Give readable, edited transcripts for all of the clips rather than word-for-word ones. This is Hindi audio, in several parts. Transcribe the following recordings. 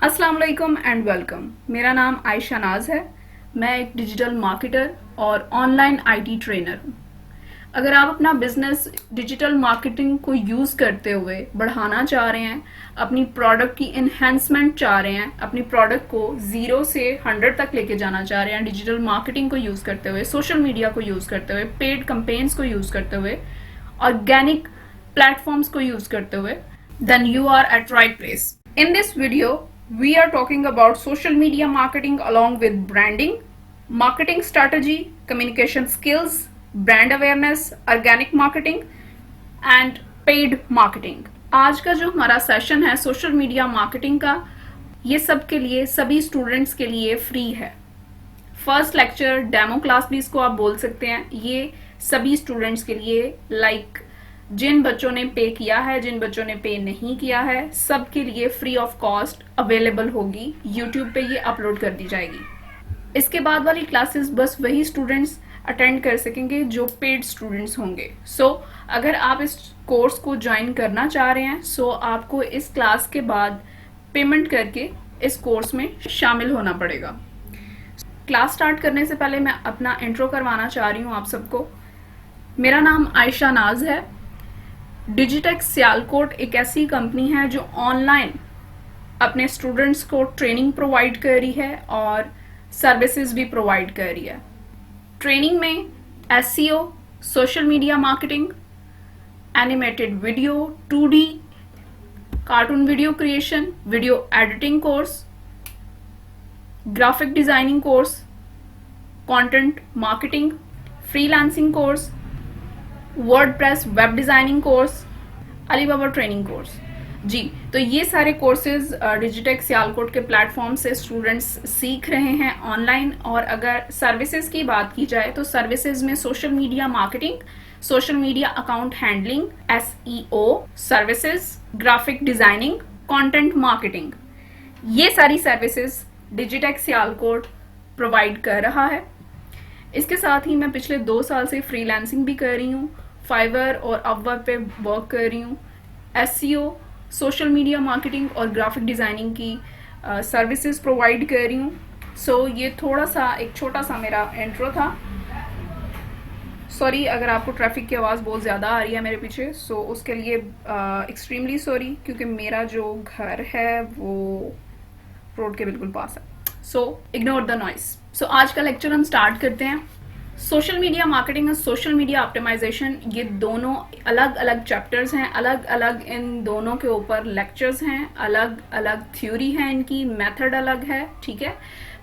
अस्सलाम वालेकुम एंड वेलकम। मेरा नाम आयशा नाज है। मैं एक डिजिटल मार्केटर और ऑनलाइन आईटी ट्रेनर हूँ। अगर आप अपना बिजनेस डिजिटल मार्केटिंग को यूज़ करते हुए बढ़ाना चाह रहे हैं, अपनी प्रोडक्ट की इन्हेंसमेंट चाह रहे हैं, अपनी प्रोडक्ट को 0 से 100 तक लेके जाना चाह रहे हैं, डिजिटल मार्केटिंग को यूज़ करते हुए, सोशल मीडिया को यूज़ करते हुए, पेड कंपेन्स को यूज़ करते हुए, ऑर्गेनिक प्लेटफॉर्म्स को यूज़ करते हुए, then you are at right place. In this video, we are talking about social media marketing along with branding, marketing strategy, communication skills, brand awareness, organic marketing and paid marketing. आज का जो हमारा सेशन है सोशल मीडिया मार्केटिंग का, ये सब के लिए, सभी स्टूडेंट्स के लिए फ्री है। फर्स्ट लेक्चर, डेमो क्लास भी इसको आप बोल सकते हैं, ये सभी स्टूडेंट्स के लिए, लाइक जिन बच्चों ने पे किया है, जिन बच्चों ने पे नहीं किया है, सबके लिए फ्री ऑफ कॉस्ट अवेलेबल होगी। यूट्यूब पे ये अपलोड कर दी जाएगी। इसके बाद वाली क्लासेस बस वही स्टूडेंट्स अटेंड कर सकेंगे जो पेड स्टूडेंट्स होंगे। सो अगर आप इस कोर्स को ज्वाइन करना चाह रहे हैं, सो आपको इस क्लास के बाद पेमेंट करके इस कोर्स में शामिल होना पड़ेगा। क्लास स्टार्ट करने से पहले मैं अपना इंट्रो करवाना चाह रही हूँ आप सबको। मेरा नाम आयशा नाज है। डिजिटेक्स सियालकोट एक ऐसी कंपनी है जो ऑनलाइन अपने स्टूडेंट्स को ट्रेनिंग प्रोवाइड कर रही है और सर्विसेज भी प्रोवाइड कर रही है। ट्रेनिंग में SEO, social media marketing, animated video, 2D cartoon video creation, video editing course, graphic designing course, content marketing, freelancing course, WordPress web designing course, Alibaba training course. जी, तो ये सारे कोर्सेज डिजिटेक्स सियालकोट के प्लेटफॉर्म से स्टूडेंट्स सीख रहे हैं ऑनलाइन। और अगर सर्विसेज की बात की जाए तो सर्विसेज में social media marketing, social media account handling, SEO services, graphic designing, content marketing, ये सारी सर्विसेज डिजिटेक्स सियालकोट प्रोवाइड कर रहा है। इसके साथ ही मैं पिछले 2 साल से फ्रीलांसिंग भी कर रही हूँ, फाइवर और अपवर्क पे वर्क कर रही हूँ। एसईओ, सोशल मीडिया मार्केटिंग और ग्राफिक डिज़ाइनिंग की सर्विसेज प्रोवाइड कर रही हूँ। सो ये थोड़ा सा एक छोटा सा मेरा इंट्रो था। सॉरी अगर आपको ट्रैफिक की आवाज़ बहुत ज़्यादा आ रही है मेरे पीछे, सो उसके लिए एक्सट्रीमली सॉरी, क्योंकि मेरा जो घर है वो रोड के बिल्कुल पास है। So ignore the noise. So आज का लेक्चर हम स्टार्ट करते हैं। सोशल मीडिया मार्केटिंग और सोशल मीडिया ऑप्टिमाइजेशन, ये दोनों अलग अलग चैप्टर्स हैं, अलग अलग इन दोनों के ऊपर लेक्चर्स हैं, अलग अलग थ्योरी है, इनकी मेथड अलग है। ठीक है,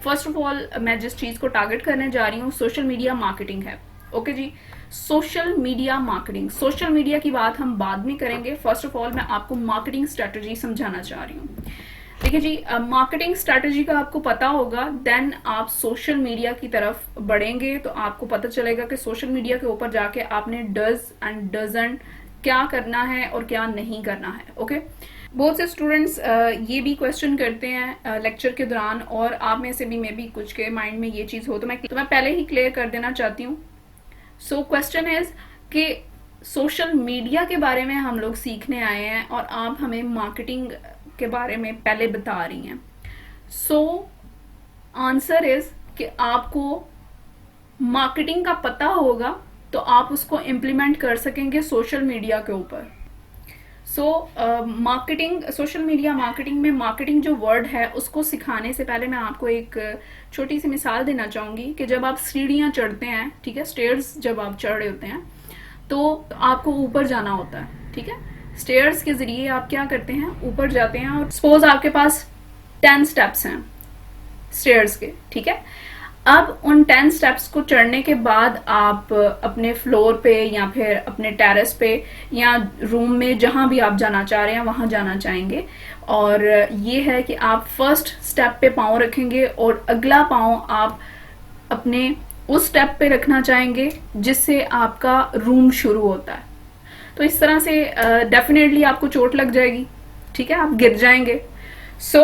फर्स्ट ऑफ ऑल मैं जिस चीज़ को टारगेट करने जा रही हूँ सोशल मीडिया मार्केटिंग है। ओके जी, social media marketing, social media की बात हम बाद में करेंगे। फर्स्ट ऑफ ऑल मैं आपको मार्केटिंग स्ट्रेटजी समझाना चाह रही हूँ। देखिए जी, मार्केटिंग स्ट्रैटेजी का आपको पता होगा, देन आप सोशल मीडिया की तरफ बढ़ेंगे तो आपको पता चलेगा कि सोशल मीडिया के ऊपर जाके आपने डज एंड डजंट क्या करना है और क्या नहीं करना है। ओके, बहुत से स्टूडेंट्स ये भी क्वेश्चन करते हैं लेक्चर के दौरान, और आप में से भी मे बी कुछ के माइंड में ये चीज़ हो, तो मैं पहले ही क्लियर कर देना चाहती हूँ। सो क्वेश्चन इज कि सोशल मीडिया के बारे में हम लोग सीखने आए हैं और आप हमें मार्केटिंग के बारे में पहले बता रही हैं। सो आंसर इज कि आपको मार्केटिंग का पता होगा तो आप उसको इम्प्लीमेंट कर सकेंगे सोशल मीडिया के ऊपर। So marketing, social media marketing में मार्केटिंग जो वर्ड है उसको सिखाने से पहले मैं आपको एक छोटी सी मिसाल देना चाहूँगी कि जब आप सीढ़ियाँ चढ़ते हैं, ठीक है, स्टेयर्स जब आप चढ़ रहे होते हैं तो आपको ऊपर जाना होता है। ठीक है, स्टेयर्स के जरिए आप क्या करते हैं, ऊपर जाते हैं। और सपोज आपके पास 10 स्टेप्स हैं स्टेयर्स के। ठीक है, अब उन 10 स्टेप्स को चढ़ने के बाद आप अपने फ्लोर पे या फिर अपने टेरेस पे या रूम में जहां भी आप जाना चाह रहे हैं वहां जाना चाहेंगे। और ये है कि आप फर्स्ट स्टेप पे पाँव रखेंगे और अगला पाँव आप अपने उस स्टेप पे रखना चाहेंगे जिससे आपका रूम शुरू होता है। तो इस तरह से डेफिनेटली आपको चोट लग जाएगी। ठीक है, आप गिर जाएंगे। सो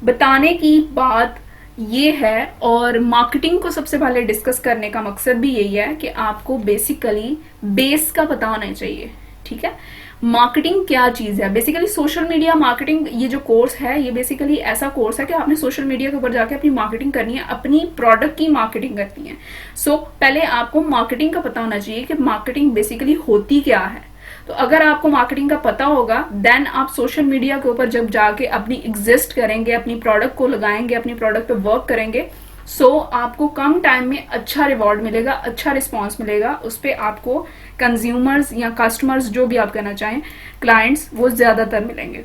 बताने की बात ये है, और मार्केटिंग को सबसे पहले डिस्कस करने का मकसद भी यही है कि आपको बेसिकली बेस का पता होना चाहिए। ठीक है, मार्केटिंग क्या चीज है। बेसिकली सोशल मीडिया मार्केटिंग, ये जो कोर्स है ये बेसिकली ऐसा कोर्स है कि आपने सोशल मीडिया के ऊपर जाके अपनी मार्केटिंग करनी है, अपनी प्रोडक्ट की मार्केटिंग करनी है। सो पहले आपको मार्केटिंग का पता होना चाहिए कि मार्केटिंग बेसिकली होती क्या है। तो अगर आपको मार्केटिंग का पता होगा, देन आप सोशल मीडिया के ऊपर जब जाके अपनी एग्जिस्ट करेंगे, अपनी प्रोडक्ट को लगाएंगे, अपनी प्रोडक्ट पे वर्क करेंगे, आपको कम टाइम में अच्छा रिवॉर्ड मिलेगा, अच्छा रिस्पॉन्स मिलेगा। उस पर आपको कंज्यूमर्स या कस्टमर्स, जो भी आप कहना चाहें, क्लाइंट्स, वो ज्यादातर मिलेंगे।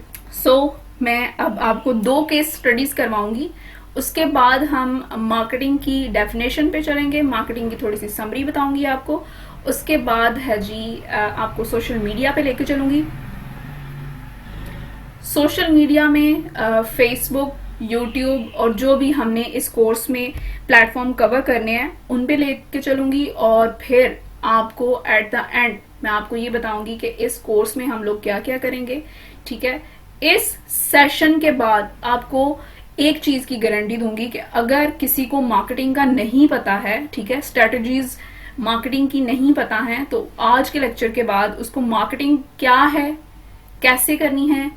मैं अब आपको 2 केस स्टडीज करवाऊंगी, उसके बाद हम मार्केटिंग की डेफिनेशन पे चलेंगे, मार्केटिंग की थोड़ी सी समरी बताऊंगी आपको, उसके बाद है जी आपको सोशल मीडिया पे लेके चलूंगी। सोशल मीडिया में फेसबुक, यूट्यूब और जो भी हमने इस कोर्स में प्लेटफॉर्म कवर करने हैं उन पे लेके चलूंगी, और फिर आपको एट द एंड मैं आपको ये बताऊंगी कि इस कोर्स में हम लोग क्या क्या करेंगे। ठीक है, इस सेशन के बाद आपको एक चीज की गारंटी दूंगी कि अगर किसी को मार्केटिंग का नहीं पता है, ठीक है, स्ट्रेटजीज मार्केटिंग की नहीं पता है, तो आज के लेक्चर के बाद उसको मार्केटिंग क्या है, कैसे करनी है,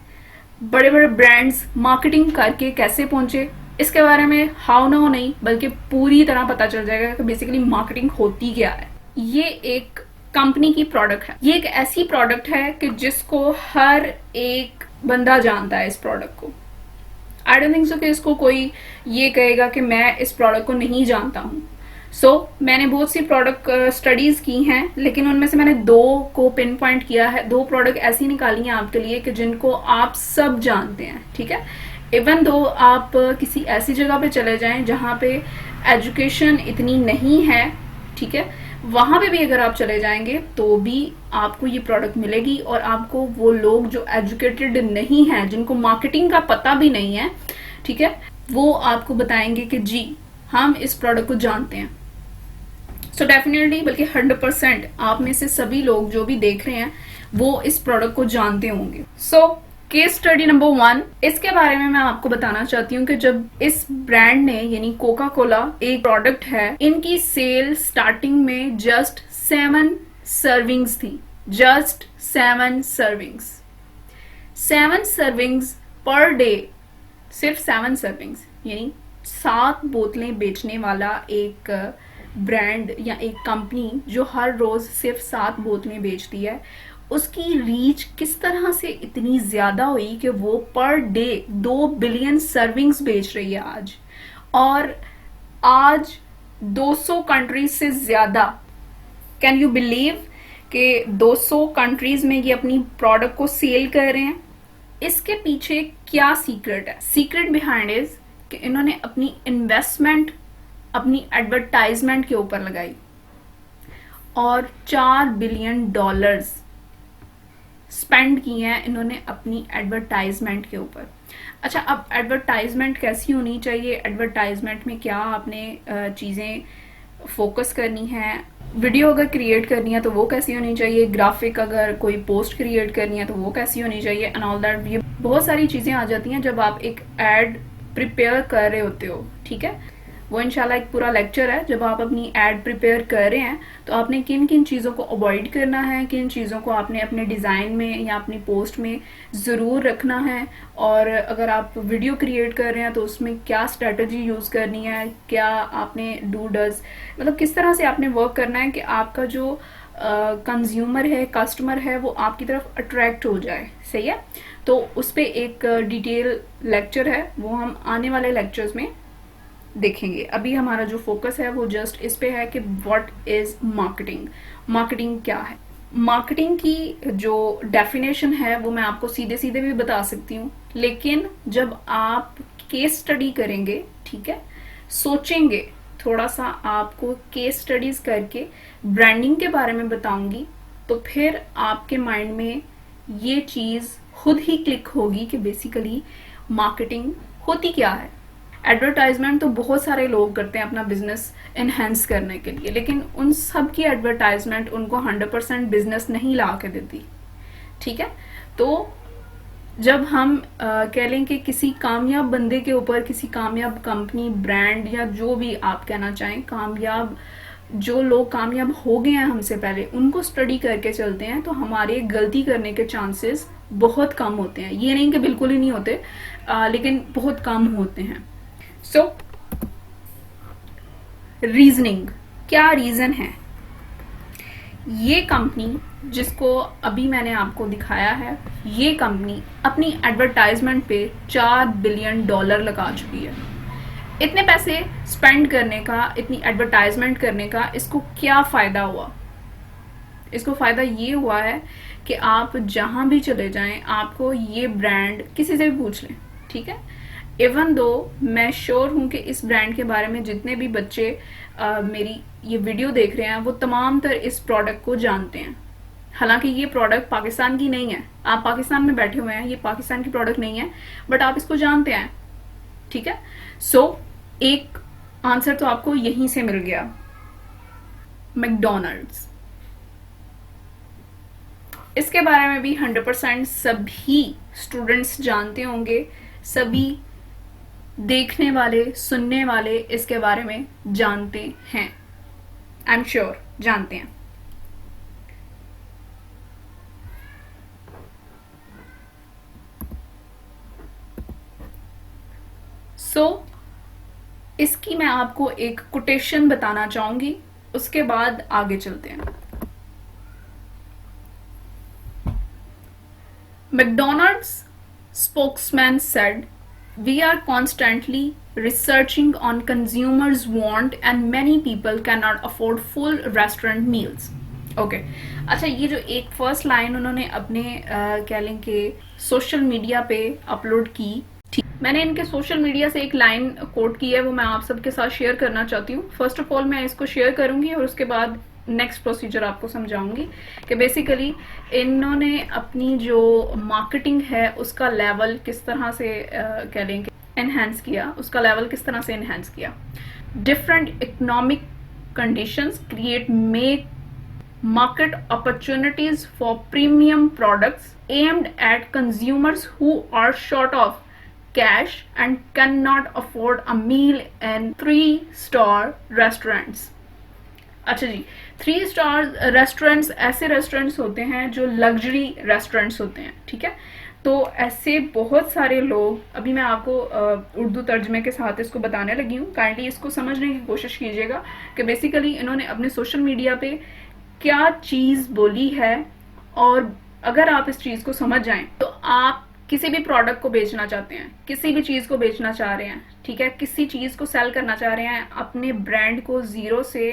बड़े बड़े ब्रांड्स मार्केटिंग करके कैसे पहुंचे, इसके बारे में हाउ नाउ नहीं बल्कि पूरी तरह पता चल जाएगा कि बेसिकली मार्केटिंग होती क्या है। ये एक कंपनी की प्रोडक्ट है, ये एक ऐसी प्रोडक्ट है कि जिसको हर एक बंदा जानता है इस प्रोडक्ट को। आई डोंट थिंक सो कि इसको कोई ये कहेगा कि मैं इस प्रोडक्ट को नहीं जानता हूँ। मैंने बहुत सी प्रोडक्ट स्टडीज की हैं, लेकिन उनमें से मैंने 2 को पिन पॉइंट किया है, 2 प्रोडक्ट ऐसी निकाली हैं आपके लिए कि जिनको आप सब जानते हैं। ठीक है, इवन दो आप किसी ऐसी जगह पे चले जाएं जहाँ पे एजुकेशन इतनी नहीं है, ठीक है, वहां पे भी अगर आप चले जाएंगे तो भी आपको ये प्रोडक्ट मिलेगी, और आपको वो लोग जो एजुकेटेड नहीं है, जिनको मार्केटिंग का पता भी नहीं है, ठीक है, वो आपको बताएंगे कि जी हम इस प्रोडक्ट को जानते हैं। डेफिनेटली बल्कि 100% आप में से सभी लोग जो भी देख रहे हैं वो इस प्रोडक्ट को जानते होंगे। केस स्टडी नंबर 1, इसके बारे में मैं आपको बताना चाहती हूँ कि जब इस ब्रांड ने यानी कोका कोला एक प्रोडक्ट है, इनकी सेल स्टार्टिंग में जस्ट 7 सर्विंग्स थी, just 7 servings, 7 servings per day, सिर्फ 7 सर्विंग्स यानी 7 बोतलें बेचने वाला एक ब्रांड या एक कंपनी जो हर रोज सिर्फ 7 बोतलें बेचती है, उसकी रीच किस तरह से इतनी ज्यादा हुई कि वो पर डे 2 बिलियन सर्विंग्स बेच रही है आज, और आज 200 कंट्रीज से ज्यादा। कैन यू बिलीव कि 200 कंट्रीज में ये अपनी प्रोडक्ट को सेल कर रहे हैं? इसके पीछे क्या सीक्रेट है? सीक्रेट बिहाइंड इज कि इन्होंने अपनी इन्वेस्टमेंट अपनी एडवर्टाइजमेंट के ऊपर लगाई और $4 बिलियन स्पेंड किए हैं इन्होंने अपनी एडवर्टाइजमेंट के ऊपर। अच्छा, अब एडवर्टाइजमेंट कैसी होनी चाहिए, एडवर्टाइजमेंट में क्या आपने चीज़ें फोकस करनी है, वीडियो अगर क्रिएट करनी है तो वो कैसी होनी चाहिए, ग्राफिक अगर कोई पोस्ट क्रिएट करनी है तो वो कैसी होनी चाहिए, एंड ऑल दैट। ये बहुत सारी चीज़ें आ जाती हैं जब आप एक एड प्रिपेयर कर रहे होते हो, ठीक है। वो इंशाल्लाह एक पूरा लेक्चर है। जब आप अपनी एड प्रिपेयर कर रहे हैं तो आपने किन किन चीज़ों को अवॉइड करना है, किन चीज़ों को आपने अपने डिज़ाइन में या अपनी पोस्ट में ज़रूर रखना है, और अगर आप वीडियो क्रिएट कर रहे हैं तो उसमें क्या स्ट्रेटजी यूज़ करनी है, क्या आपने डू डज मतलब किस तरह से आपने वर्क करना है कि आपका जो कंज्यूमर है, कस्टमर है, वो आपकी तरफ अट्रैक्ट हो जाए। सही है, तो उस पर एक डिटेल लेक्चर है, वो हम आने वाले लेक्चर्स में देखेंगे। अभी हमारा जो फोकस है वो जस्ट इस पे है कि व्हाट इज मार्केटिंग, मार्केटिंग क्या है। मार्केटिंग की जो डेफिनेशन है वो मैं आपको सीधे सीधे भी बता सकती हूँ, लेकिन जब आप केस स्टडी करेंगे, ठीक है, सोचेंगे थोड़ा सा, आपको केस स्टडीज करके ब्रांडिंग के बारे में बताऊंगी, तो फिर आपके माइंड में ये चीज खुद ही क्लिक होगी कि बेसिकली मार्केटिंग होती क्या है। एडवर्टाइजमेंट तो बहुत सारे लोग करते हैं अपना बिजनेस एनहेंस करने के लिए, लेकिन उन सब की एडवर्टाइजमेंट उनको 100% बिजनेस नहीं ला के देती, ठीक है। तो जब हम कह लें कि किसी कामयाब बंदे के ऊपर, किसी कामयाब कंपनी, ब्रांड या जो भी आप कहना चाहें, कामयाब जो लोग कामयाब हो गए हैं हमसे पहले, उनको स्टडी करके चलते हैं तो हमारे गलती करने के चांसेस बहुत कम होते हैं। ये नहीं कि बिल्कुल ही नहीं होते, लेकिन बहुत कम होते हैं। सो रीजनिंग, क्या रीजन है? ये कंपनी जिसको अभी मैंने आपको दिखाया है, ये कंपनी अपनी एडवर्टाइजमेंट पे $4 बिलियन लगा चुकी है। इतने पैसे स्पेंड करने का, इतनी एडवर्टाइजमेंट करने का इसको क्या फ़ायदा हुआ? इसको फ़ायदा ये हुआ है कि आप जहाँ भी चले जाएं, आपको ये ब्रांड किसी से भी पूछ लें, ठीक है। इवन दो मैं श्योर हूँ कि इस ब्रांड के बारे में जितने भी बच्चे मेरी ये वीडियो देख रहे हैं वो तमाम तर इस प्रोडक्ट को जानते हैं। हालांकि ये प्रोडक्ट पाकिस्तान की नहीं है, आप पाकिस्तान में बैठे हुए हैं, ये पाकिस्तान की प्रोडक्ट नहीं है, बट आप इसको जानते हैं, ठीक है। सो एक आंसर तो आपको यहीं से मिल गया, मैकडॉनल्ड्स। इसके बारे में भी 100% सभी स्टूडेंट्स जानते होंगे, सभी देखने वाले, सुनने वाले इसके बारे में जानते हैं, आई एम श्योर जानते हैं। सो इसकी मैं आपको एक कोटेशन बताना चाहूंगी, उसके बाद आगे चलते हैं। McDonald's spokesman said, "We are constantly researching on consumers' want and many people cannot afford full restaurant meals." Okay अच्छा, ये जो एक फर्स्ट लाइन उन्होंने अपने कह लें कि सोशल मीडिया पे अपलोड की, ठीक, मैंने इनके सोशल मीडिया से एक लाइन कोट की है, वो मैं आप सबके साथ शेयर करना चाहती हूँ। फर्स्ट ऑफ ऑल मैं इसको शेयर करूंगी और उसके बाद नेक्स्ट प्रोसीजर आपको समझाऊंगी कि बेसिकली इन्होंने अपनी जो मार्केटिंग है उसका लेवल किस तरह से कह लें कि एनहांस किया, उसका लेवल किस तरह से एनहांस किया। Different economic conditions create make market opportunities for premium products aimed at consumers who are short of cash and cannot afford a meal in 3-star restaurants. अच्छा जी, 3-star रेस्टोरेंट्स ऐसे रेस्टोरेंट्स होते हैं जो लग्जरी रेस्टोरेंट्स होते हैं, ठीक है। तो ऐसे बहुत सारे लोग, अभी मैं आपको उर्दू तर्जमे के साथ इसको बताने लगी हूँ, काइंडली इसको समझने की कोशिश कीजिएगा कि बेसिकली इन्होंने अपने सोशल मीडिया पे क्या चीज़ बोली है, और अगर आप इस चीज़ को समझ जाएं तो आप किसी भी प्रोडक्ट को बेचना चाहते हैं, किसी भी चीज़ को बेचना चाह रहे हैं, ठीक है, किसी चीज़ को सेल करना चाह रहे हैं, अपने ब्रांड को 0 से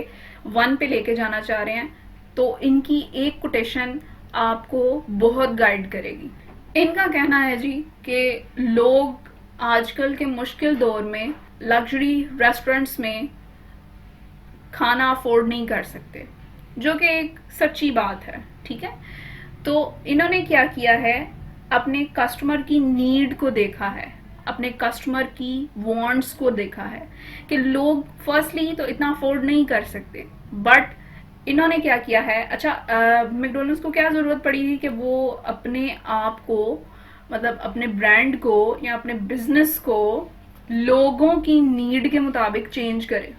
1 पे लेके जाना चाह रहे हैं, तो इनकी एक कोटेशन आपको बहुत गाइड करेगी। इनका कहना है जी कि लोग आजकल के मुश्किल दौर में लग्जरी रेस्टोरेंट्स में खाना अफोर्ड नहीं कर सकते, जो कि एक सच्ची बात है, ठीक है। तो इन्होंने क्या किया है, अपने कस्टमर की नीड को देखा है, अपने कस्टमर की वांट्स को देखा है कि लोग फर्स्टली तो इतना अफोर्ड नहीं कर सकते, बट इन्होंने क्या किया है, अच्छा मैकडॉनल्ड्स को क्या ज़रूरत पड़ी थी कि वो अपने आप को, मतलब अपने ब्रांड को या अपने बिजनेस को लोगों की नीड के मुताबिक चेंज करे।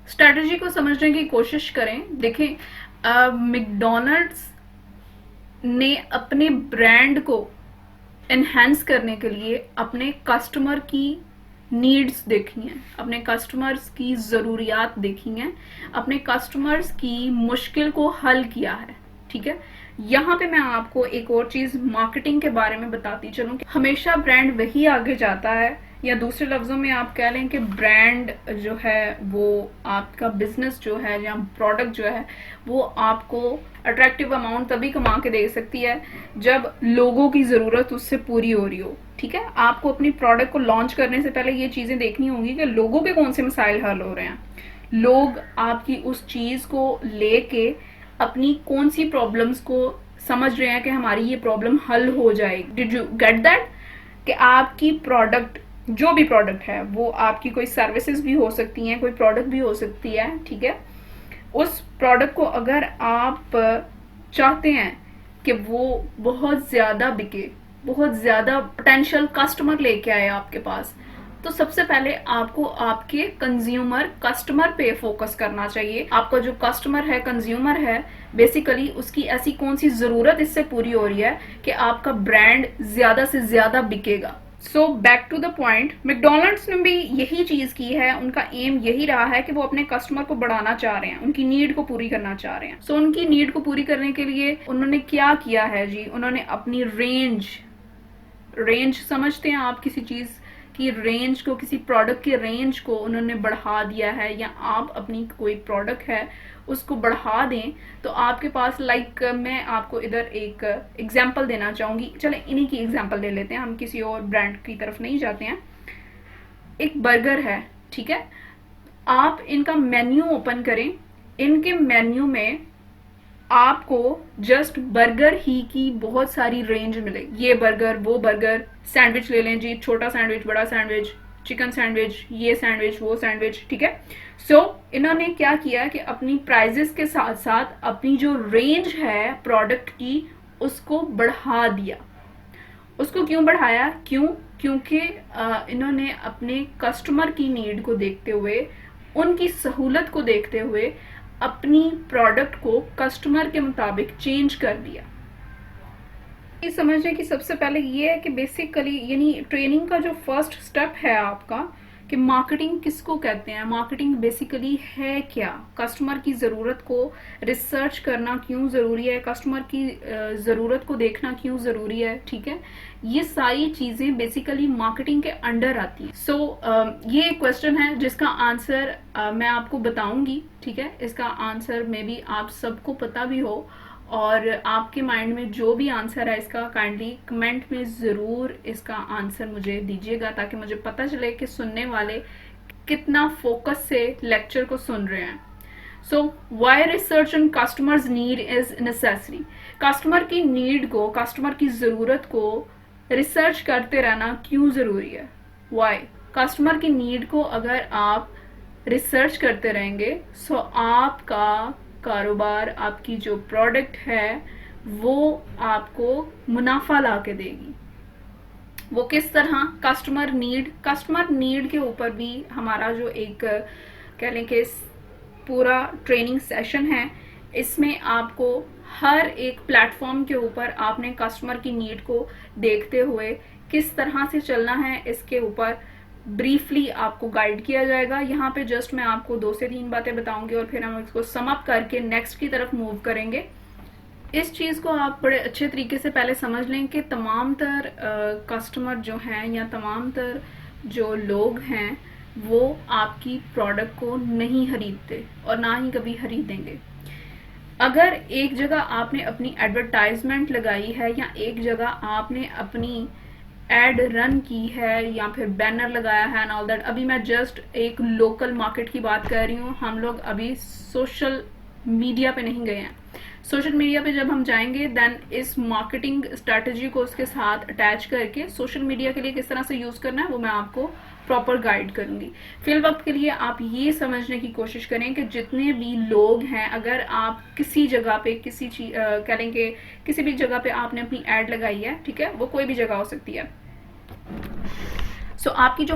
स्ट्रैटेजी को समझने की कोशिश करें। देखें, मैकडॉनल्ड्स ने अपने ब्रांड को एनहांस करने के लिए अपने कस्टमर की नीड्स देखी हैं, अपने कस्टमर्स की ज़रूरियात देखी हैं, अपने कस्टमर्स की मुश्किल को हल किया है, ठीक है। यहाँ पे मैं आपको एक और चीज़ मार्केटिंग के बारे में बताती चलूँ कि हमेशा ब्रांड वही आगे जाता है, या दूसरे लफ्ज़ों में आप कह लें कि ब्रांड जो है वो आपका बिजनेस जो है या प्रोडक्ट जो है वो आपको अट्रैक्टिव अमाउंट तभी कमा के दे सकती है जब लोगों की ज़रूरत उससे पूरी हो रही हो, ठीक है। आपको अपनी प्रोडक्ट को लॉन्च करने से पहले ये चीज़ें देखनी होंगी कि लोगों के कौन से मसाइल हल हो रहे हैं, लोग आपकी उस चीज़ को लेके अपनी कौन सी प्रॉब्लम्स को समझ रहे हैं कि हमारी ये प्रॉब्लम हल हो जाएगी। Did you get that? कि आपकी प्रोडक्ट, जो भी प्रोडक्ट है, वो आपकी कोई सर्विसेज भी हो सकती हैं, कोई प्रोडक्ट भी हो सकती है, ठीक है। उस प्रोडक्ट को अगर आप चाहते हैं कि वो बहुत ज़्यादा बिके, बहुत ज़्यादा पोटेंशियल कस्टमर लेके आए आपके पास, तो सबसे पहले आपको आपके कंज्यूमर कस्टमर पे फोकस करना चाहिए। आपका जो कस्टमर है, कंज्यूमर है, बेसिकली उसकी ऐसी कौन सी जरूरत इससे पूरी हो रही है कि आपका ब्रांड ज्यादा से ज्यादा बिकेगा। So back to the point, McDonald's ने भी यही चीज की है। उनका एम यही रहा है कि वो अपने कस्टमर को बढ़ाना चाह रहे हैं, उनकी नीड को पूरी करना चाह रहे हैं। सो उनकी नीड को पूरी करने के लिए उन्होंने क्या किया है जी, उन्होंने अपनी रेंज समझते हैं आप, किसी चीज की रेंज को, किसी प्रोडक्ट की रेंज को उन्होंने बढ़ा दिया है। या आप अपनी कोई प्रोडक्ट है उसको बढ़ा दें तो आपके पास मैं आपको इधर एक एग्जांपल देना चाहूंगी। चले इन्हीं की एग्जांपल ले लेते हैं, हम किसी और ब्रांड की तरफ नहीं जाते हैं। एक बर्गर है, ठीक है, आप इनका मेन्यू ओपन करें, इनके मेन्यू में आपको जस्ट बर्गर ही की बहुत सारी रेंज मिले। ये बर्गर, वो बर्गर, सैंडविच ले लें जी, छोटा सैंडविच, बड़ा सैंडविच, चिकन सैंडविच, ये सैंडविच, वो सैंडविच, ठीक है। सो इन्होंने क्या किया कि अपनी प्राइजेस के साथ साथ अपनी जो रेंज है प्रोडक्ट की उसको बढ़ा दिया। उसको क्यों बढ़ाया? क्योंकि इन्होंने अपने कस्टमर की नीड को देखते हुए, उनकी सहूलत को देखते हुए अपनी प्रोडक्ट को कस्टमर के मुताबिक चेंज कर दिया। ये समझने की सबसे पहले ये है कि बेसिकली यानी ट्रेनिंग का जो फर्स्ट स्टेप है आपका कि मार्केटिंग किसको कहते हैं, मार्केटिंग बेसिकली है क्या, कस्टमर की ज़रूरत को रिसर्च करना क्यों ज़रूरी है, कस्टमर की ज़रूरत को देखना क्यों ज़रूरी है, ठीक है। ये सारी चीज़ें बेसिकली मार्केटिंग के अंडर आती हैं। सो ये एक क्वेश्चन है जिसका आंसर मैं आपको बताऊंगी, ठीक है। इसका आंसर मे बी आप सबको पता भी हो, और आपके माइंड में जो भी आंसर है इसका काइंडली कमेंट में ज़रूर इसका आंसर मुझे दीजिएगा, ताकि मुझे पता चले कि सुनने वाले कितना फोकस से लेक्चर को सुन रहे हैं। So why research on customers need is necessary. Customer की नीड को, कस्टमर की ज़रूरत को रिसर्च करते रहना क्यों ज़रूरी है? वाई? कस्टमर की नीड को अगर आप रिसर्च करते रहेंगे सो आपका कारोबार, आपकी जो प्रोडक्ट है वो आपको मुनाफा ला के देगी। वो किस तरह? कस्टमर नीड के ऊपर भी हमारा जो एक कह लें कि पूरा ट्रेनिंग सेशन है, इसमें आपको हर एक प्लेटफॉर्म के ऊपर आपने कस्टमर की नीड को देखते हुए किस तरह से चलना है इसके ऊपर ब्रीफली आपको गाइड किया जाएगा। यहाँ पे जस्ट मैं आपको 2 से 3 बातें बताऊंगी और फिर हम इसको सम अप करके नेक्स्ट की तरफ मूव करेंगे। इस चीज़ को आप बड़े अच्छे तरीके से पहले समझ लें कि तमाम तर कस्टमर जो हैं या तमाम तर जो लोग हैं वो आपकी प्रोडक्ट को नहीं खरीदते और ना ही कभी खरीदेंगे। अगर एक जगह आपने अपनी एडवर्टाइजमेंट लगाई है या एक जगह आपने अपनी एड रन की है या फिर बैनर लगाया है एंड ऑल दैट, अभी मैं जस्ट एक लोकल मार्केट की बात कर रही हूँ, हम लोग अभी सोशल मीडिया पे नहीं गए हैं। सोशल मीडिया पे जब हम जाएंगे देन इस मार्केटिंग स्ट्रेटजी को उसके साथ अटैच करके सोशल मीडिया के लिए किस तरह से यूज करना है वो मैं आपको प्रॉपर गाइड करूंगी। फिल वक्त के लिए आप ये समझने की कोशिश करें कि जितने भी लोग हैं, अगर आप किसी जगह पे किसी चीज कह लेंगे किसी भी जगह पे आपने अपनी एड लगाई है, ठीक है, वो कोई भी जगह हो सकती है। सो आपकी जो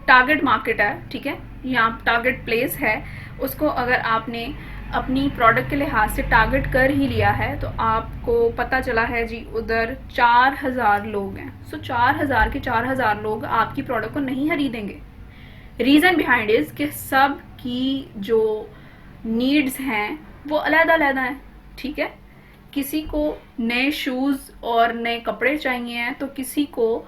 टारगेट मार्केट है, ठीक है, या टारगेट प्लेस है, उसको अगर आपने अपनी प्रोडक्ट के लिहाज से टारगेट कर ही लिया है तो आपको पता चला है जी उधर 4000 लोग हैं। सो 4000 के 4000 लोग आपकी प्रोडक्ट को नहीं खरीदेंगे। रीज़न बिहाइंड इज कि सब की जो नीड्स हैं वो अलग-अलग हैं, ठीक है। किसी को नए शूज़ और नए कपड़े चाहिए हैं तो किसी को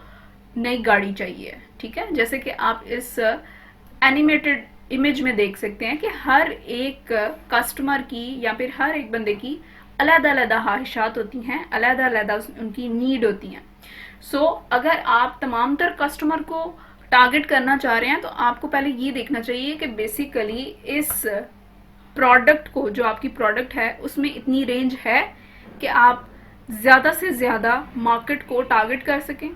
नई गाड़ी चाहिए, ठीक है। जैसे कि आप इस एनिमेटेड इमेज में देख सकते हैं कि हर एक कस्टमर की या फिर हर एक बंदे की अलग-अलग ख्वाहिशात होती हैं, अलग-अलग उनकी नीड होती हैं। सो अगर आप तमाम तर कस्टमर को टारगेट करना चाह रहे हैं तो आपको पहले ये देखना चाहिए कि बेसिकली इस प्रोडक्ट को, जो आपकी प्रोडक्ट है, उसमें इतनी रेंज है कि आप ज़्यादा से ज़्यादा मार्केट को टारगेट कर सकें,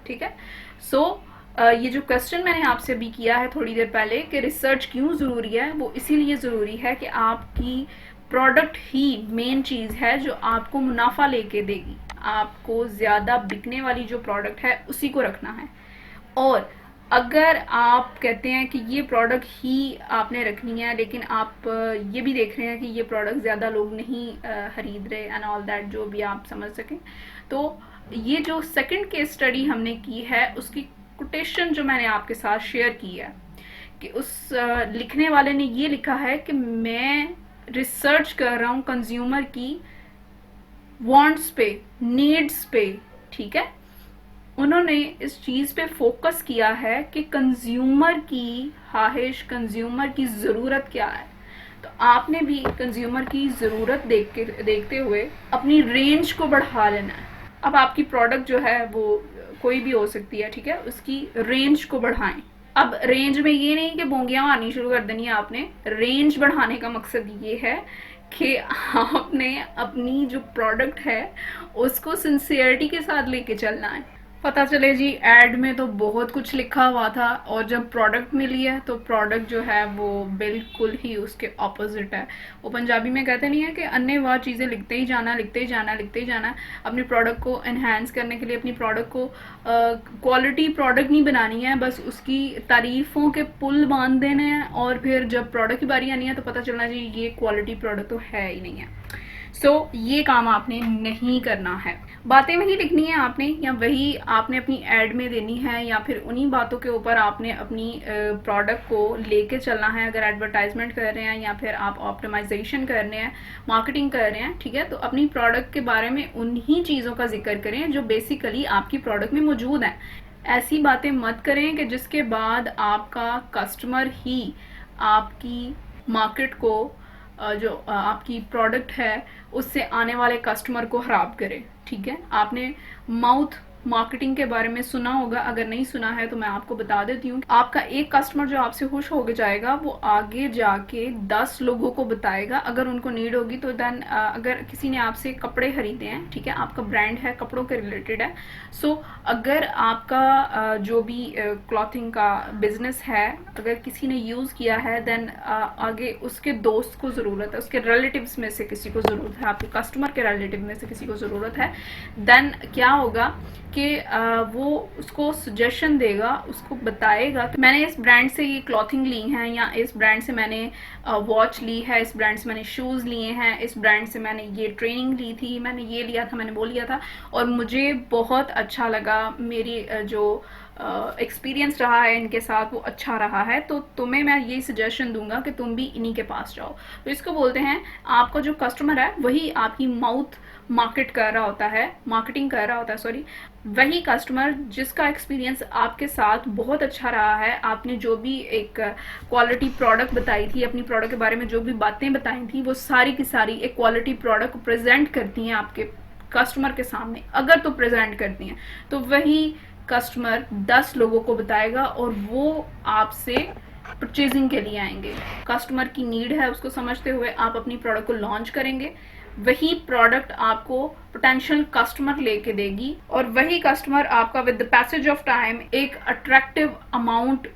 ठीक है। सो ये जो क्वेश्चन मैंने आपसे भी किया है थोड़ी देर पहले कि रिसर्च क्यों ज़रूरी है, वो इसीलिए ज़रूरी है कि आपकी प्रोडक्ट ही मेन चीज़ है जो आपको मुनाफा लेके देगी। आपको ज़्यादा बिकने वाली जो प्रोडक्ट है उसी को रखना है। और अगर आप कहते हैं कि ये प्रोडक्ट ही आपने रखनी है, लेकिन आप ये भी देख रहे हैं कि ये प्रोडक्ट ज़्यादा लोग नहीं खरीद रहे एंड ऑल दैट, जो भी आप समझ सकें, तो ये जो सेकंड केस स्टडी हमने की है उसकी कोटेशन जो मैंने आपके साथ शेयर की है, कि उस लिखने वाले ने ये लिखा है कि मैं रिसर्च कर रहा हूँ कंज्यूमर की वांट्स पे, नीड्स पे, ठीक है। उन्होंने इस चीज पे फोकस किया है कि कंज्यूमर की ख्वाहिश, कंज्यूमर की जरूरत क्या है। तो आपने भी कंज्यूमर की जरूरत देखते हुए अपनी रेंज को बढ़ा लेना है। अब आपकी प्रोडक्ट जो है वो कोई भी हो सकती है, ठीक है, उसकी रेंज को बढ़ाएं। अब रेंज में ये नहीं कि बोंगियां मारनी शुरू कर देनी है आपने। रेंज बढ़ाने का मकसद ये है कि आपने अपनी जो प्रोडक्ट है उसको सिंसियरिटी के साथ लेके चलना है। पता चले जी एड में तो बहुत कुछ लिखा हुआ था और जब प्रोडक्ट मिली है तो प्रोडक्ट जो है वो बिल्कुल ही उसके ऑपोजिट है। वो पंजाबी में कहते नहीं है कि अन्य वाह चीज़ें लिखते ही जाना, लिखते ही जाना, लिखते ही जाना। अपनी प्रोडक्ट को एनहांस करने के लिए अपनी प्रोडक्ट को क्वालिटी प्रोडक्ट नहीं बनानी है, बस उसकी तारीफ़ों के पुल बांध देने हैं, और फिर जब प्रोडक्ट की बारी आनी है तो पता चलना जी ये क्वालिटी प्रोडक्ट तो है ही नहीं है। ये काम आपने नहीं करना है। बातें वही लिखनी है आपने, या वही आपने अपनी एड में देनी है, या फिर उन्हीं बातों के ऊपर आपने अपनी प्रोडक्ट को लेके चलना है। अगर एडवर्टाइजमेंट कर रहे हैं या फिर आप ऑप्टिमाइजेशन कर रहे हैं, मार्केटिंग कर रहे हैं, ठीक है, तो अपनी प्रोडक्ट के बारे में उन्हीं चीज़ों का जिक्र करें जो बेसिकली आपकी प्रोडक्ट में मौजूद हैं। ऐसी बातें मत करें कि जिसके बाद आपका कस्टमर ही आपकी मार्केट को, जो आपकी प्रोडक्ट है उससे आने वाले कस्टमर को खराब करे, ठीक है। आपने माउथ मार्केटिंग के बारे में सुना होगा, अगर नहीं सुना है तो मैं आपको बता देती हूँ। आपका एक कस्टमर जो आपसे खुश हो जाएगा वो आगे जाके 10 लोगों को बताएगा अगर उनको नीड होगी तो। देन अगर किसी ने आपसे कपड़े खरीदे हैं, ठीक है, आपका ब्रांड है, कपड़ों के रिलेटेड है, सो अगर आपका जो भी क्लॉथिंग का बिजनेस है अगर किसी ने यूज़ किया है, देन आगे उसके दोस्त को ज़रूरत है, उसके रिलेटिव्स में से किसी को ज़रूरत है, आपके कस्टमर के रिलेटिव में से किसी को ज़रूरत है, देन क्या होगा कि वो उसको सजेशन देगा, उसको बताएगा कि मैंने इस ब्रांड से ये क्लॉथिंग ली है, या इस ब्रांड से मैंने वॉच ली है, इस ब्रांड से मैंने शूज़ लिए हैं, इस ब्रांड से मैंने ये ट्रेनिंग ली थी, मैंने ये लिया था, मैंने वो लिया था और मुझे बहुत अच्छा लगा, मेरी जो एक्सपीरियंस रहा है इनके साथ वो अच्छा रहा है, तो तुम्हें मैं यही सजेशन दूंगा कि तुम भी इन्हीं के पास जाओ। तो इसको बोलते हैं, आपका जो कस्टमर है वही आपकी माउथ मार्केट कर रहा होता है, मार्केटिंग कर रहा होता है, सॉरी, वही कस्टमर जिसका एक्सपीरियंस आपके साथ बहुत अच्छा रहा है। आपने जो भी एक क्वालिटी प्रोडक्ट बताई थी, अपनी प्रोडक्ट के बारे में जो भी बातें बताई थी, वो सारी की सारी एक क्वालिटी प्रोडक्ट को प्रेजेंट करती हैं आपके कस्टमर के सामने। अगर तो प्रेजेंट करती हैं तो वही कस्टमर 10 लोगों को बताएगा और वो आपसे परचेजिंग के लिए आएंगे। कस्टमर की नीड है उसको समझते हुए आप अपनी प्रोडक्ट को लॉन्च करेंगे, वही प्रोडक्ट आपको पोटेंशियल कस्टमर लेके देगी, और वही कस्टमर आपका with the passage of time एक अट्रैक्टिव अमाउंट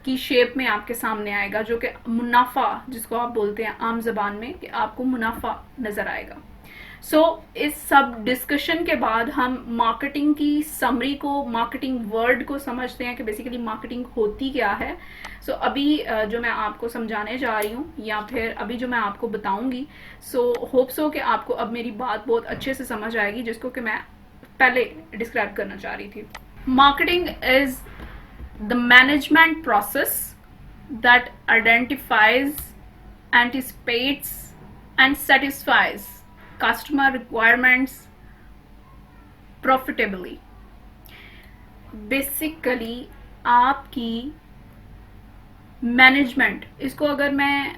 की शेप में आपके सामने आएगा, जो कि मुनाफा जिसको आप बोलते हैं आम जबान में, कि आपको मुनाफा नजर आएगा। इस सब डिस्कशन के बाद हम मार्केटिंग की समरी को, मार्केटिंग वर्ड को समझते हैं कि बेसिकली मार्केटिंग होती क्या है। अभी जो मैं आपको समझाने जा रही हूँ, या फिर अभी जो मैं आपको बताऊंगी, होप सो कि आपको अब मेरी बात बहुत अच्छे से समझ आएगी, जिसको कि मैं पहले डिस्क्राइब करना चाह रही थी। Marketing is the management process that identifies, anticipates and satisfies customer requirements profitably। Basically आपकी मैनेजमेंट, इसको अगर मैं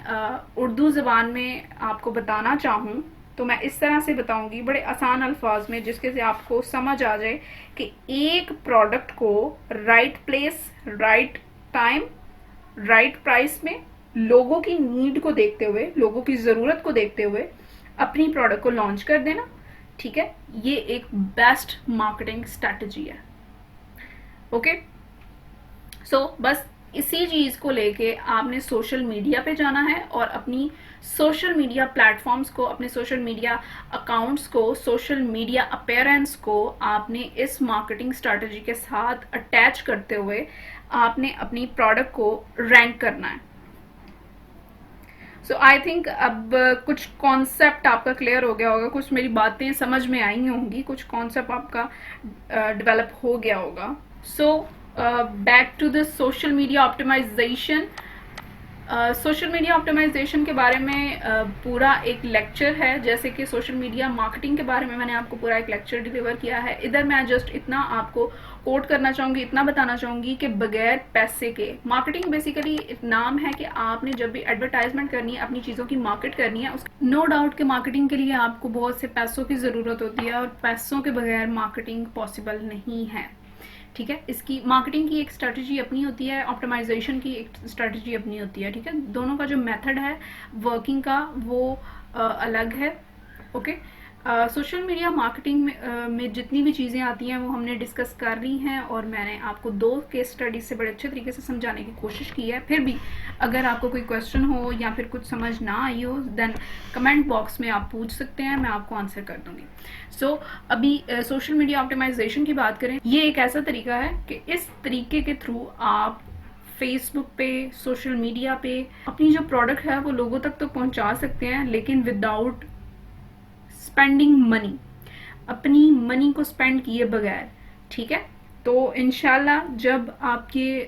उर्दू ज़बान में आपको बताना चाहूँ तो मैं इस तरह से बताऊंगी, बड़े आसान अल्फाज में, जिसके से आपको समझ आ जाए कि एक प्रोडक्ट को right place, right time, right price में, लोगों की नीड को देखते हुए, लोगों की ज़रूरत को देखते हुए अपनी प्रोडक्ट को लॉन्च कर देना, ठीक है। ये एक बेस्ट मार्केटिंग स्ट्रैटेजी है। ओके, बस इसी चीज़ को लेके आपने सोशल मीडिया पे जाना है और अपनी सोशल मीडिया प्लेटफॉर्म्स को, अपने सोशल मीडिया अकाउंट्स को, सोशल मीडिया अपीयरेंस को आपने इस मार्केटिंग स्ट्रैटेजी के साथ अटैच करते हुए आपने अपनी प्रोडक्ट को रैंक करना है। सो आई थिंक अब कुछ कॉन्सेप्ट आपका क्लियर हो गया होगा, कुछ मेरी बातें समझ में आई होंगी, कुछ कॉन्सेप्ट आपका डेवलप हो गया होगा। So back to the social media optimisation. Social media optimisation के बारे में पूरा एक लेक्चर है, जैसे कि सोशल मीडिया मार्केटिंग के बारे में मैंने आपको पूरा एक लेक्चर डिलीवर किया है। इधर मैं जस्ट इतना आपको कोट करना चाहूँगी, इतना बताना चाहूँगी कि बगैर पैसे के मार्केटिंग बेसिकली एक नाम है कि आपने जब भी एडवर्टाइजमेंट करनी है, अपनी चीज़ों की मार्केट करनी है, नो डाउट कि मार्केटिंग के लिए आपको बहुत से पैसों की ज़रूरत होती है और पैसों के बगैर मार्केटिंग पॉसिबल नहीं है। ठीक है, इसकी मार्केटिंग की एक स्ट्रैटेजी अपनी होती है, ऑप्टिमाइजेशन की एक स्ट्रैटेजी अपनी होती है। ठीक है, दोनों का जो मेथड है वर्किंग का वो अलग है। ओके, सोशल मीडिया मार्केटिंग में जितनी भी चीज़ें आती हैं वो हमने डिस्कस कर ली हैं और मैंने आपको 2 केस स्टडीज से बड़े अच्छे तरीके से समझाने की कोशिश की है। फिर भी अगर आपको कोई क्वेश्चन हो या फिर कुछ समझ ना आई हो, देन कमेंट बॉक्स में आप पूछ सकते हैं, मैं आपको आंसर कर दूंगी। सो अभी सोशल मीडिया ऑप्टिमाइजेशन की बात करें, ये एक ऐसा तरीका है कि इस तरीके के थ्रू आप फेसबुक पे, सोशल मीडिया पे अपनी जो प्रोडक्ट है वो लोगों तक तो पहुंचा सकते हैं, लेकिन विदाउट स्पेंडिंग मनी, अपनी मनी को स्पेंड किए बगैर। ठीक है, तो इंशाल्लाह जब आपके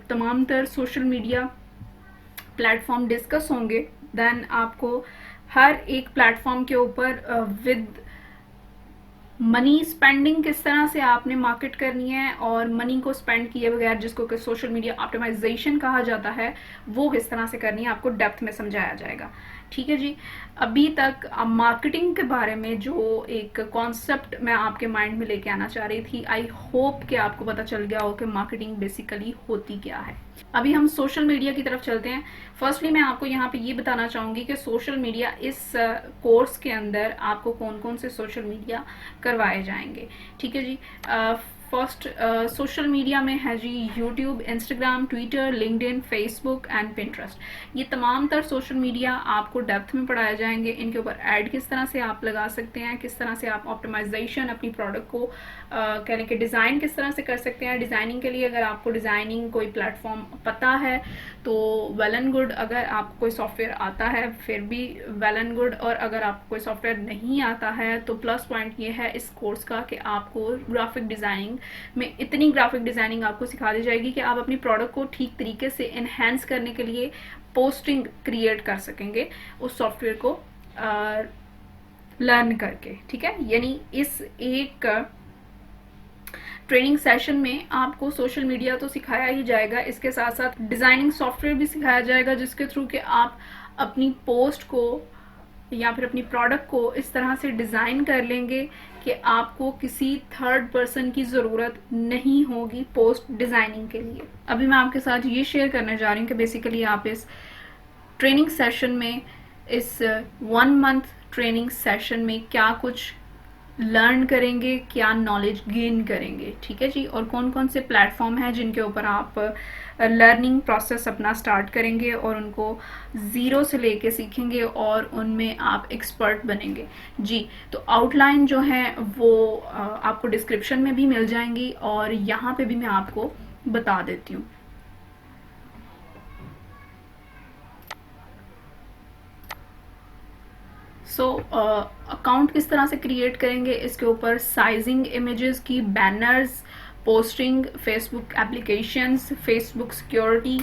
तमाम तर सोशल मीडिया प्लेटफॉर्म डिस्कस होंगे, देन आपको हर एक प्लेटफॉर्म के ऊपर विद मनी स्पेंडिंग किस तरह से आपने मार्केट करनी है और मनी को स्पेंड किए बगैर, जिसको कि सोशल मीडिया ऑप्टिमाइजेशन कहा जाता है, वो किस तरह से करनी है आपको डेप्थ में समझाया जाएगा। ठीक है जी, अभी तक मार्केटिंग के बारे में जो एक कॉन्सेप्ट मैं आपके माइंड में लेके आना चाह रही थी, आई होप कि आपको पता चल गया हो कि मार्केटिंग बेसिकली होती क्या है। अभी हम सोशल मीडिया की तरफ चलते हैं। फर्स्टली मैं आपको यहाँ पे ये बताना चाहूँगी कि सोशल मीडिया इस कोर्स के अंदर आपको कौन कौन से सोशल मीडिया करवाए जाएंगे। ठीक है जी, फर्स्ट सोशल मीडिया में है जी YouTube, Instagram, Twitter, LinkedIn, Facebook and Pinterest. ये तमाम तर सोशल मीडिया आपको डेप्थ में पढ़ाए जाएंगे। इनके ऊपर ऐड किस तरह से आप लगा सकते हैं, किस तरह से आप ऑप्टिमाइजेशन अपनी प्रोडक्ट को कहने के डिज़ाइन किस तरह से कर सकते हैं। डिज़ाइनिंग के लिए अगर आपको डिज़ाइनिंग कोई प्लेटफॉर्म पता है तो वेल एंड गुड, अगर आपको कोई सॉफ्टवेयर आता है फिर भी वेल एंड गुड, और अगर आपको कोई सॉफ्टवेयर नहीं आता है तो प्लस पॉइंट ये है इस कोर्स का कि आपको ग्राफिक डिज़ाइनिंग में इतनी ग्राफिक डिज़ाइनिंग आपको सिखा दी जाएगी कि आप अपनी प्रोडक्ट को ठीक तरीके से एनहेंस करने के लिए पोस्टिंग क्रिएट कर सकेंगे उस सॉफ्टवेयर को लर्न करके। ठीक है, यानी इस एक ट्रेनिंग सेशन में आपको सोशल मीडिया तो सिखाया ही जाएगा, इसके साथ साथ डिज़ाइनिंग सॉफ्टवेयर भी सिखाया जाएगा, जिसके थ्रू कि आप अपनी पोस्ट को या फिर अपनी प्रोडक्ट को इस तरह से डिज़ाइन कर लेंगे कि आपको किसी थर्ड पर्सन की ज़रूरत नहीं होगी पोस्ट डिज़ाइनिंग के लिए। अभी मैं आपके साथ ये शेयर करने जा रही हूँ कि बेसिकली आप इस ट्रेनिंग सेशन में, इस 1 मंथ ट्रेनिंग सेशन में क्या कुछ लर्न करेंगे, क्या नॉलेज गेन करेंगे। ठीक है जी, और कौन कौन से प्लेटफॉर्म हैं जिनके ऊपर आप लर्निंग प्रोसेस अपना स्टार्ट करेंगे और उनको ज़ीरो से लेके सीखेंगे और उनमें आप एक्सपर्ट बनेंगे जी। तो आउटलाइन जो है वो आपको डिस्क्रिप्शन में भी मिल जाएंगी और यहाँ पे भी मैं आपको बता देती हूँ। अकाउंट किस तरह से क्रिएट करेंगे, इसके ऊपर साइजिंग इमेजेस की, banners, posting, Facebook applications, Facebook security,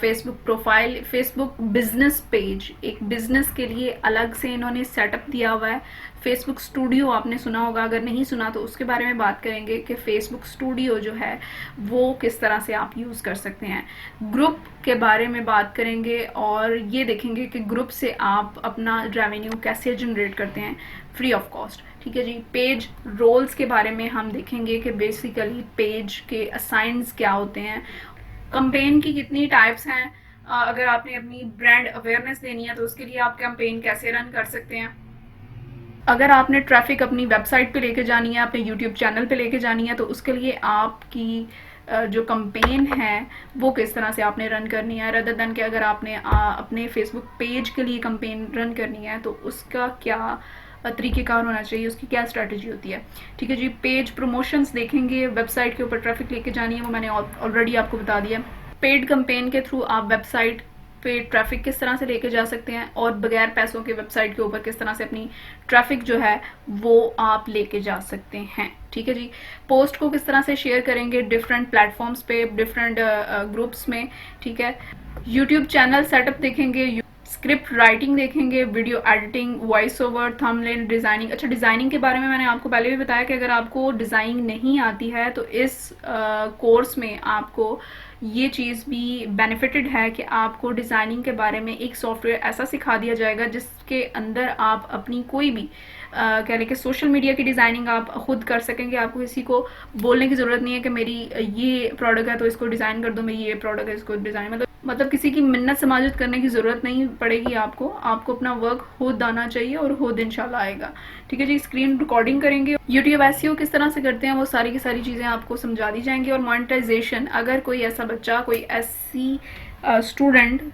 Facebook profile, Facebook business page, एक बिजनेस के लिए अलग से इन्होंने सेटअप दिया हुआ है। फेसबुक स्टूडियो आपने सुना होगा, अगर नहीं सुना तो उसके बारे में बात करेंगे कि फेसबुक स्टूडियो जो है वो किस तरह से आप यूज़ कर सकते हैं। ग्रुप के बारे में बात करेंगे और ये देखेंगे कि ग्रुप से आप अपना रेवेन्यू कैसे जनरेट करते हैं फ्री ऑफ कॉस्ट। ठीक है जी, पेज रोल्स के बारे में हम देखेंगे कि बेसिकली पेज के असाइंस क्या होते हैं, कैंपेन की कितनी टाइप्स हैं, अगर आपने अपनी ब्रांड अवेयरनेस देनी है तो उसके लिए आप कैंपेन कैसे रन कर सकते हैं, अगर आपने ट्रैफिक अपनी वेबसाइट पे लेके जानी है, अपने यूट्यूब चैनल पे लेके जानी है तो उसके लिए आपकी जो कंपेन है वो किस तरह से आपने रन करनी है, रदर देन कि अगर आपने अपने फेसबुक पेज के लिए कंपेन रन करनी है तो उसका क्या तरीक़ेकार होना चाहिए, उसकी क्या स्ट्रैटेजी होती है। ठीक है जी। पेज प्रमोशंस देखेंगे, वेबसाइट के ऊपर ट्रैफिक लेके जानी है, वो मैंने ऑलरेडी आपको बता दिया। पेड कंपेन के थ्रू आप वेबसाइट पे ट्रैफिक किस तरह से लेके जा सकते हैं और बगैर पैसों के वेबसाइट के ऊपर किस तरह से अपनी ट्रैफिक जो है वो आप लेके जा सकते हैं। ठीक है जी। पोस्ट को किस तरह से शेयर करेंगे डिफरेंट प्लेटफॉर्म्स पे, डिफरेंट ग्रुप्स में। ठीक है। यूट्यूब चैनल सेटअप देखेंगे, स्क्रिप्ट राइटिंग देखेंगे, video editing, voice over, thumbnail designing. अच्छा, डिज़ाइनिंग के बारे में मैंने आपको पहले भी बताया कि अगर आपको डिज़ाइनिंग नहीं आती है तो इस कोर्स में आपको ये चीज़ भी बेनिफिटेड है कि आपको डिज़ाइनिंग के बारे में एक सॉफ्टवेयर ऐसा सिखा दिया जाएगा जिसके अंदर आप अपनी कोई भी कह लें कि सोशल मीडिया की डिज़ाइनिंग आप खुद कर सकेंगे। आपको किसी को बोलने की ज़रूरत नहीं है कि मेरी ये प्रोडक्ट है तो इसको डिज़ाइन कर दो, मेरी ये प्रोडक्ट है इसको डिज़ाइन, मतलब किसी की मिन्नत समाजत करने की ज़रूरत नहीं पड़ेगी आपको अपना वर्क खुद आना चाहिए और खुद इंशाल्लाह आएगा। ठीक है जी। स्क्रीन रिकॉर्डिंग करेंगे, यूट्यूब एसईओ किस तरह से करते हैं वो सारी की सारी चीज़ें आपको समझा दी जाएंगी। और मोनेटाइजेशन, अगर कोई ऐसा बच्चा, कोई ऐसी स्टूडेंट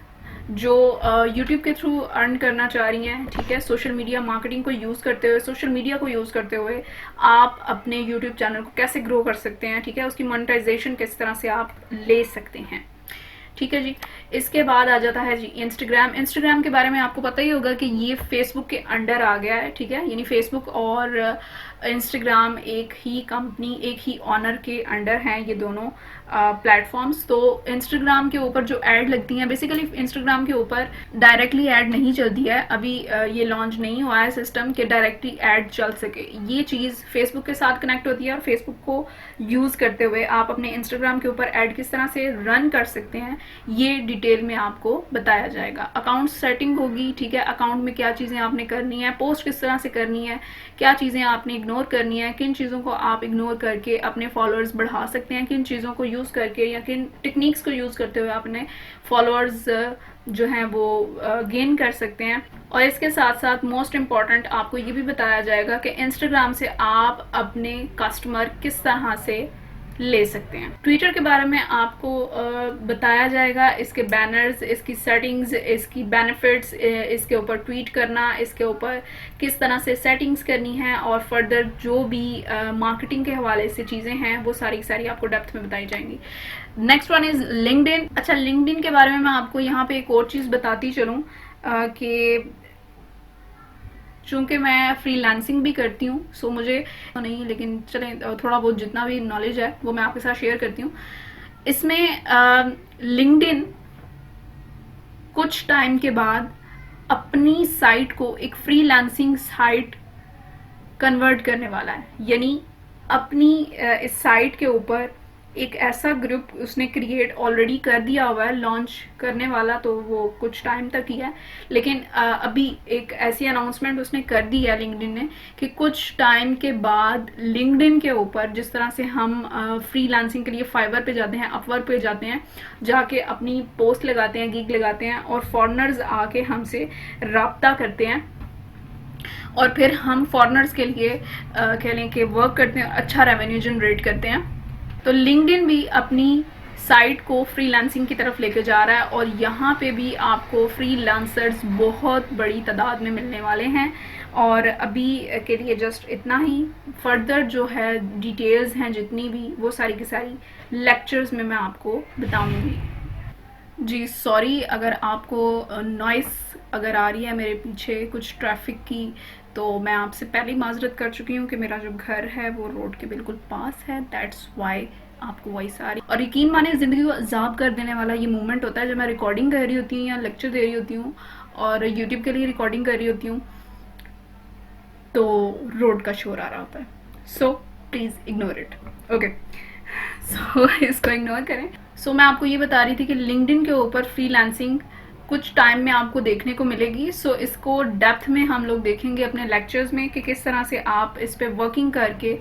जो यूट्यूब के थ्रू अर्न करना चाह रही हैं, ठीक है, सोशल मीडिया मार्केटिंग को यूज़ करते हुए, सोशल मीडिया को यूज़ करते हुए आप अपने यूट्यूब चैनल को कैसे ग्रो कर सकते हैं, ठीक है, उसकी मोनेटाइजेशन किस तरह से आप ले सकते हैं। ठीक है जी। इसके बाद आ जाता है जी इंस्टाग्राम। इंस्टाग्राम के बारे में आपको पता ही होगा कि ये फेसबुक के अंडर आ गया है। ठीक है। यानी फेसबुक और इंस्टाग्राम एक ही कंपनी, एक ही ऑनर के अंडर हैं ये दोनों प्लेटफॉर्म्स। तो इंस्टाग्राम के ऊपर जो ऐड लगती हैं, बेसिकली इंस्टाग्राम के ऊपर डायरेक्टली ऐड नहीं चलती है, अभी ये लॉन्च नहीं हुआ है सिस्टम कि डायरेक्टली ऐड चल सके। ये चीज़ फेसबुक के साथ कनेक्ट होती है और फेसबुक को यूज़ करते हुए आप अपने इंस्टाग्राम के ऊपर ऐड किस तरह से रन कर सकते हैं ये डिटेल में आपको बताया जाएगा। अकाउंट सेटिंग होगी। ठीक है। अकाउंट में क्या चीज़ें आपने करनी है, पोस्ट किस तरह से करनी है, क्या चीज़ें आपने इग्नोर करनी है, किन चीज़ों को आप इग्नोर करके अपने फॉलोअर्स बढ़ा सकते हैं, किन चीज़ों को यूज़ करके या किन टेक्निक्स को यूज़ करते हुए अपने फॉलोअर्स जो हैं वो गेन कर सकते हैं। और इसके साथ साथ मोस्ट इम्पॉर्टेंट आपको ये भी बताया जाएगा कि इंस्टाग्राम से आप अपने कस्टमर किस तरह से ले सकते हैं। ट्विटर के बारे में आपको बताया जाएगा, इसके बैनर्स, इसकी सेटिंग्स, इसकी बेनिफिट्स, इसके ऊपर ट्वीट करना, इसके ऊपर किस तरह से सेटिंग्स करनी है और फर्दर जो भी मार्केटिंग के हवाले से चीज़ें हैं वो सारी सारी आपको डेप्थ में बताई जाएंगी। Next one is LinkedIn. अच्छा, लिंक्डइन के बारे में मैं आपको यहाँ पे एक और चीज़ बताती चलूँ कि चूँकि मैं फ्रीलांसिंग भी करती हूँ, सो मुझे तो नहीं, लेकिन चलें थोड़ा बहुत जितना भी नॉलेज है वो मैं आपके साथ शेयर करती हूँ। इसमें लिंक्डइन कुछ टाइम के बाद अपनी साइट को एक फ्रीलांसिंग साइट कन्वर्ट करने वाला है। यानी अपनी इस साइट के ऊपर एक ऐसा ग्रुप उसने क्रिएट ऑलरेडी कर दिया हुआ है, लॉन्च करने वाला तो वो कुछ टाइम तक ही है, लेकिन अभी एक ऐसी अनाउंसमेंट उसने कर दी है लिंक्डइन ने कि कुछ टाइम के बाद लिंक्डइन के ऊपर जिस तरह से हम फ्रीलांसिंग के लिए फाइवर पे जाते हैं, अपवर्क पे जाते हैं, जाके अपनी पोस्ट लगाते हैं, गिग लगाते हैं और फॉरेनर्स आके हमसे राब्ता करते हैं और फिर हम फॉरेनर्स के लिए कह लें कि वर्क करते हैं, अच्छा रेवेन्यू जनरेट करते हैं। तो लिंक्डइन भी अपनी साइट को फ्रीलांसिंग की तरफ लेके जा रहा है और यहाँ पे भी आपको फ्रीलांसर्स बहुत बड़ी तादाद में मिलने वाले हैं। और अभी के लिए जस्ट इतना ही, फर्दर जो है डिटेल्स हैं जितनी भी वो सारी की सारी लेक्चर्स में मैं आपको बताऊंगी। जी सॉरी अगर आपको नॉइस अगर आ रही है मेरे पीछे कुछ ट्रैफिक की, तो मैं आपसे पहले ही माजरत कर चुकी हूँ कि मेरा जो घर है वो रोड के बिल्कुल पास है, दैट्स वाई आपको वॉइस आ रही। और यकीन माने ज़िंदगी को अजाब कर देने वाला ये मोमेंट होता है जब मैं रिकॉर्डिंग कर रही होती हूँ या लेक्चर दे रही होती हूँ और यूट्यूब के लिए रिकॉर्डिंग कर रही होती हूँ तो रोड का शोर आ रहा होता है। So please ignore it, okay. So इसको इग्नोर करें। सो मैं आपको ये बता रही थी कि लिंक्डइन के ऊपर फ्रीलांसिंग कुछ टाइम में आपको देखने को मिलेगी। सो इसको डेप्थ में हम लोग देखेंगे अपने लेक्चर्स में कि किस तरह से आप इस पर वर्किंग करके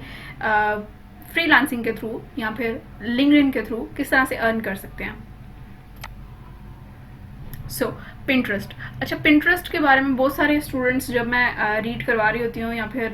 फ्रीलांसिंग के थ्रू या फिर लिंक्डइन के थ्रू किस तरह से अर्न कर सकते हैं। सो पिंटरेस्ट, अच्छा पिंटरेस्ट के बारे में बहुत सारे स्टूडेंट्स, जब मैं रीड करवा रही होती हूँ या फिर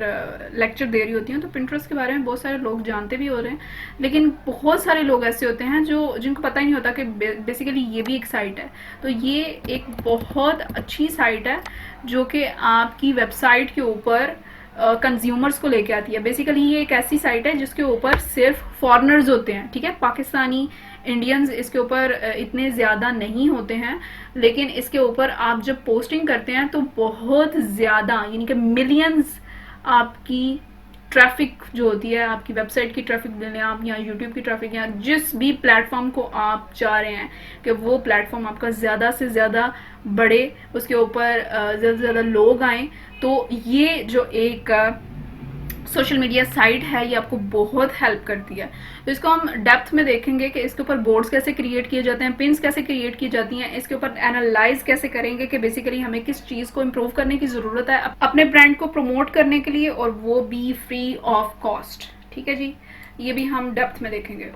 लेक्चर दे रही होती हूँ, तो पिंटरेस्ट के बारे में बहुत सारे लोग जानते भी हो रहे हैं, लेकिन बहुत सारे लोग ऐसे होते हैं जो जिनको पता ही नहीं होता कि बेसिकली ये भी एक साइट है। तो ये एक बहुत अच्छी साइट है जो कि आपकी वेबसाइट के ऊपर कंज्यूमर्स को लेके आती है। बेसिकली ये एक ऐसी साइट है जिसके ऊपर सिर्फ फॉरेनर्स होते हैं, ठीक है, पाकिस्तानी इंडियंस इसके ऊपर इतने ज़्यादा नहीं होते हैं, लेकिन इसके ऊपर आप जब पोस्टिंग करते हैं तो बहुत ज़्यादा, यानी कि मिलियंस आपकी ट्रैफिक जो होती है, आपकी वेबसाइट की ट्रैफिक ले लें आप, या यूट्यूब की ट्रैफिक, या जिस भी प्लेटफॉर्म को आप चाह रहे हैं कि वो प्लेटफॉर्म आपका ज़्यादा से ज़्यादा बढ़े, उसके ऊपर ज़्यादा से ज़्यादा लोग आएँ, तो ये जो एक सोशल मीडिया साइट है ये आपको बहुत हेल्प करती है। तो इसको हम डेप्थ में देखेंगे कि इसके ऊपर बोर्ड्स कैसे क्रिएट किए जाते हैं, पिन्स कैसे क्रिएट की जाती हैं, इसके ऊपर एनालाइज कैसे करेंगे कि बेसिकली हमें किस चीज़ को इम्प्रूव करने की ज़रूरत है अपने ब्रांड को प्रमोट करने के लिए, और वो भी फ्री ऑफ कॉस्ट। ठीक है जी, ये भी हम डेप्थ में देखेंगे।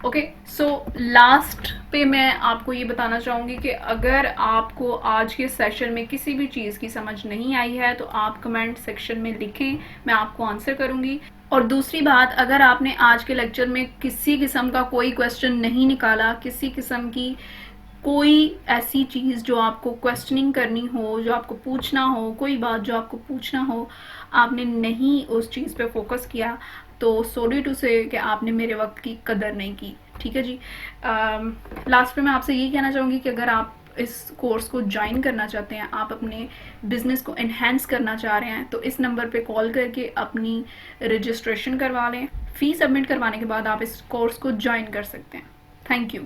ओके, सो लास्ट पे मैं आपको ये बताना चाहूँगी कि अगर आपको आज के सेशन में किसी भी चीज़ की समझ नहीं आई है तो आप कमेंट सेक्शन में लिखें, मैं आपको आंसर करूँगी। और दूसरी बात, अगर आपने आज के लेक्चर में किसी किस्म का कोई क्वेश्चन नहीं निकाला, किसी किस्म की कोई ऐसी चीज़ जो आपको क्वेश्चनिंग करनी हो, जो आपको पूछना हो, कोई बात जो आपको पूछना हो, आपने नहीं उस चीज़ पे फोकस किया, तो सॉरी टू से कि आपने मेरे वक्त की कदर नहीं की। ठीक है जी। लास्ट पे मैं आपसे यही कहना चाहूँगी कि अगर आप इस कोर्स को ज्वाइन करना चाहते हैं, आप अपने बिजनेस को एनहेंस करना चाह रहे हैं, तो इस नंबर पे कॉल करके अपनी रजिस्ट्रेशन करवा लें। फी सबमिट करवाने के बाद आप इस कोर्स को ज्वाइन कर सकते हैं। Thank you.